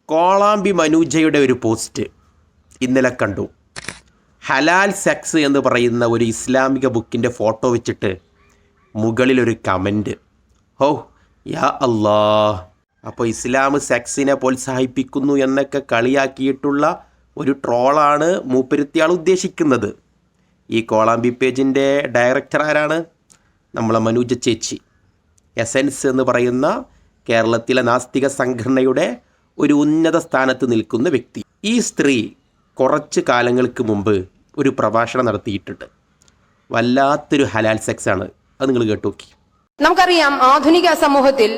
കോളാമ്പി മനൂജയുടെ ഒരു പോസ്റ്റ് ഇന്നലെ കണ്ടു. ഹലാൽ സെക്സ് എന്ന് പറയുന്ന ഒരു ഇസ്ലാമിക ബുക്കിൻ്റെ ഫോട്ടോ വെച്ചിട്ട് മുകളിലൊരു കമൻറ്റ്. ഓ യാ അല്ലാ, അപ്പോൾ ഇസ്ലാം സെക്സിനെ പ്രോത്സാഹിപ്പിക്കുന്നു എന്നൊക്കെ കളിയാക്കിയിട്ടുള്ള ഒരു ട്രോളാണ് മൂപ്പരുത്തിയാൾ ഉദ്ദേശിക്കുന്നത്. ഈ കോളാമ്പി പേജിൻ്റെ ഡയറക്ടർ ആരാണ്? നമ്മളെ മനൂജ ചേച്ചി. എസൻസ് എന്ന് പറയുന്ന കേരളത്തിലെ നാസ്തിക സംഘടനയുടെ ഒരു ഉന്നത സ്ഥാനത്ത് നിൽക്കുന്ന വ്യക്തി. ഈ സ്ത്രീ കുറച്ച് കാലങ്ങൾക്ക് മുമ്പ് ഒരു പ്രഭാഷണം നടത്തിയിട്ടുണ്ട്. വല്ലാത്തൊരു ഹലാൽ സെക്സ് ആണ്. അത് നിങ്ങൾ കേട്ടു നോക്കി. നമുക്കറിയാം, ആധുനിക സമൂഹത്തിൽ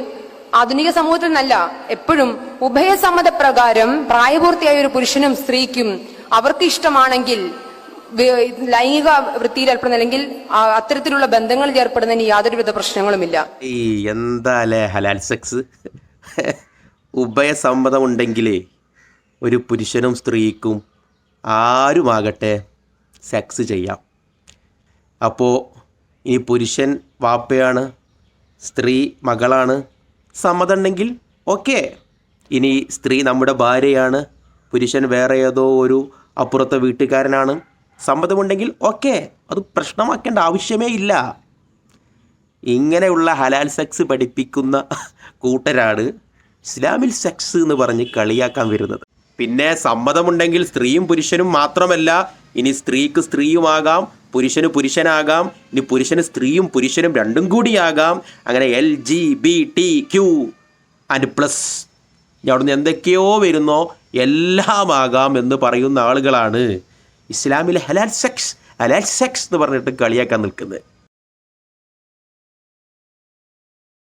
എന്നല്ല, എപ്പോഴും ഉഭയസമ്മതപ്രകാരം പ്രായപൂർത്തിയായ ഒരു പുരുഷനും സ്ത്രീക്കും അവർക്ക് ഇഷ്ടമാണെങ്കിൽ ലൈംഗിക വൃത്തിയിൽ ഏർപ്പെടുന്ന അല്ലെങ്കിൽ അത്തരത്തിലുള്ള ബന്ധങ്ങളിൽ ഏർപ്പെടുന്നതിന് യാതൊരുവിധ പ്രശ്നങ്ങളുമില്ല. ഈ എന്താലേ ഹലാൽ സെക്സ്? ഉഭയസമ്മതം ഉണ്ടെങ്കിലേ ഒരു പുരുഷനും സ്ത്രീക്കും ആരുമാകട്ടെ സെക്സ് ചെയ്യാം. അപ്പോൾ ഇനി പുരുഷൻ വാപ്പയാണ്, സ്ത്രീ മകളാണ്, സമ്മതം ഉണ്ടെങ്കിൽ ഓക്കെ. ഇനി സ്ത്രീ നമ്മുടെ ഭാര്യയാണ്, പുരുഷൻ വേറെ ഏതോ ഒരു അപ്പുറത്തെ വീട്ടുകാരനാണ്, സമ്മതമുണ്ടെങ്കിൽ ഓക്കെ. അത് പ്രശ്നമാക്കേണ്ട ആവശ്യമേ ഇല്ല. ഇങ്ങനെയുള്ള ഹലാൽ സെക്സ് പഠിപ്പിക്കുന്ന കൂട്ടരാണ് ഇസ്ലാമിൽ സെക്സ് എന്ന് പറഞ്ഞ് കളിയാക്കാൻ വരുന്നത്. പിന്നെ സമ്മതമുണ്ടെങ്കിൽ സ്ത്രീയും പുരുഷനും മാത്രമല്ല, ഇനി സ്ത്രീക്ക് സ്ത്രീയുമാകാം, പുരുഷന് പുരുഷനാകാം, ഇനി പുരുഷന് സ്ത്രീയും പുരുഷനും രണ്ടും കൂടിയാകാം. അങ്ങനെ LGBTQ+, അവിടുന്ന് എന്തൊക്കെയോ വരുന്നോ എല്ലാമാകാം എന്ന് പറയുന്ന ആളുകളാണ് ഇസ്ലാമിലെ ഹലാൽ സെക്സ് എന്ന് പറഞ്ഞിട്ട് കളിയാക്കാൻ നിൽക്കുന്നത്.